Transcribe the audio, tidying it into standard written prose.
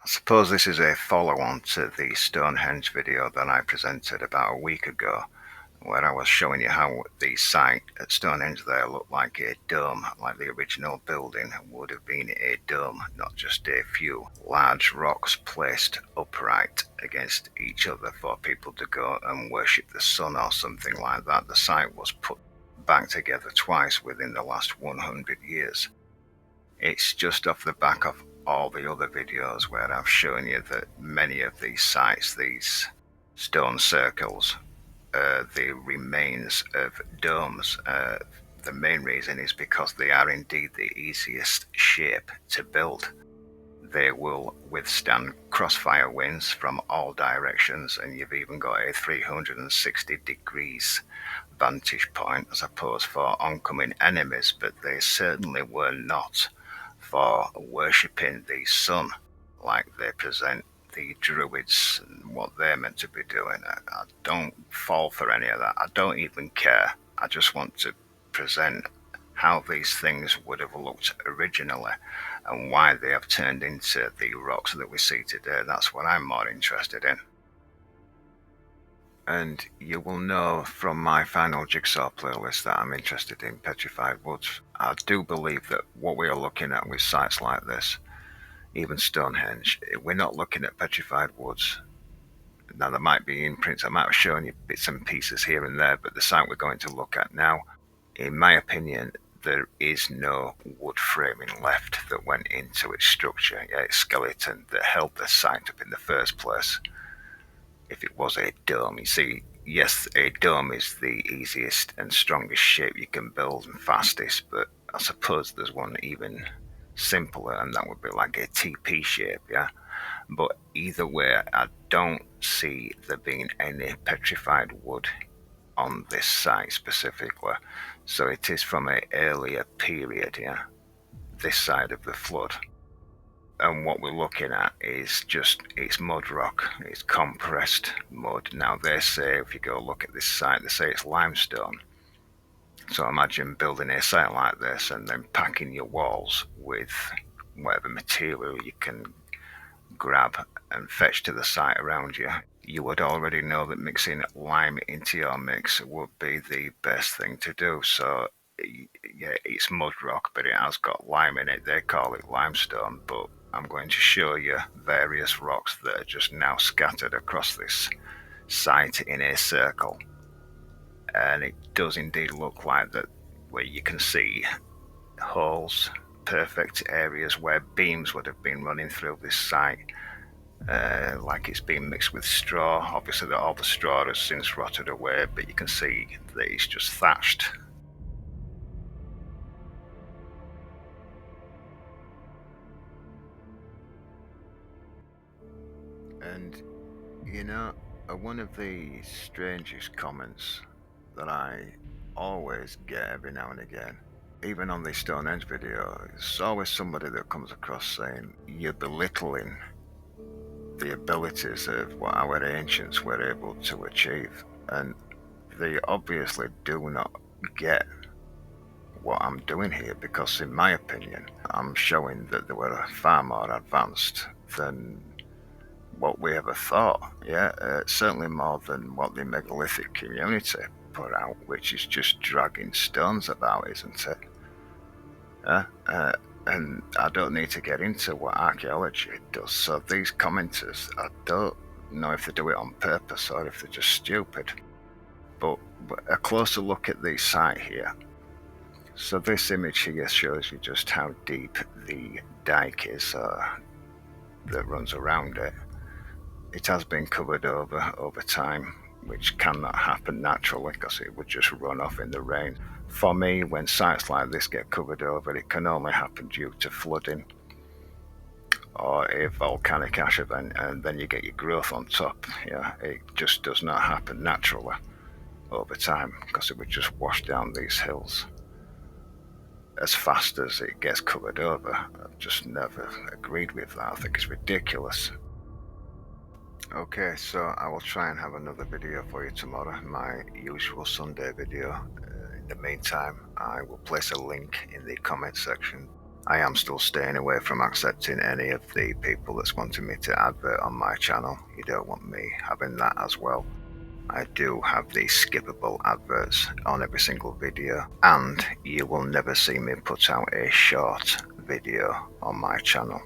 I suppose this is a follow-on to the Stonehenge video that I presented about a week ago, where I was showing you how the site at Stonehenge there looked like a dome, like the original building would have been a dome, not just a few large rocks placed upright against each other for people to go and worship the sun or something like that. The site was put back together twice within the last 100 years. It's just off the back of all the other videos where I've shown you that many of these sites, these stone circles, the remains of domes. The main reason is because they are indeed the easiest shape to build. They will withstand crossfire winds from all directions, and you've even got a 360 degrees vantage point, I suppose, for oncoming enemies, but they certainly were not for worshipping the sun like they present the druids and what they're meant to be doing. I don't fall for any of that. I don't even care. I just want to present how these things would have looked originally and why they have turned into the rocks that we see today. That's what I'm more interested in. And you will know from my final jigsaw playlist that I'm interested in petrified woods. I do believe that what we are looking at with sites like this, even Stonehenge, we're not looking at petrified woods. Now, there might be imprints, I might have shown you bits and pieces here and there, but the site we're going to look at now, in my opinion, there is no wood framing left that went into its structure, its skeleton that held the site up in the first place. If it was a dome, you see, yes, a dome is the easiest and strongest shape you can build and fastest, but I suppose there's one even simpler, and that would be like a TP shape, yeah? But either way, I don't see there being any petrified wood on this site specifically. So it is from an earlier period, yeah, this side of the flood. And what we're looking at is just, it's mud rock, it's compressed mud. Now they say, if you go look at this site, they say it's limestone. So imagine building a site like this and then packing your walls with whatever material you can grab and fetch to the site around you. You would already know that mixing lime into your mix would be the best thing to do. So yeah, it's mud rock, but it has got lime in it. They call it limestone, but I'm going to show you various rocks that are just now scattered across this site in a circle. And it does indeed look like that, where you can see holes, perfect areas where beams would have been running through this site. Like it's been mixed with straw. Obviously all the straw has since rotted away, but you can see that it's just thatched. And you know, one of the strangest comments that I always get every now and again, even on the Stonehenge video, it's always somebody that comes across saying, you're belittling the abilities of what our ancients were able to achieve. And they obviously do not get what I'm doing here, because in my opinion, I'm showing that they were far more advanced than what we ever thought. Yeah, certainly more than what the megalithic community put out, which is just dragging stones about, isn't it? And I don't need to get into what archaeology does. So these commenters, I don't know if they do it on purpose or if they're just stupid. But a closer look at the site here. So this image here shows you just how deep the dike is that runs around it. It has been covered over time, which cannot happen naturally because it would just run off in the rain. For me, when sites like this get covered over, it can only happen due to flooding or a volcanic ash event, and then you get your growth on top. Yeah, it just does not happen naturally over time because it would just wash down these hills as fast as it gets covered over. I've just never agreed with that. I think it's ridiculous. Okay, so I will try and have another video for you tomorrow, my usual Sunday video. In the meantime, I will place a link in the comment section I am still staying away from accepting any of the people that's wanting me to advert on my channel. You don't want me having that as well. I do have these skippable adverts on every single video, and you will never see me put out a short video on my channel.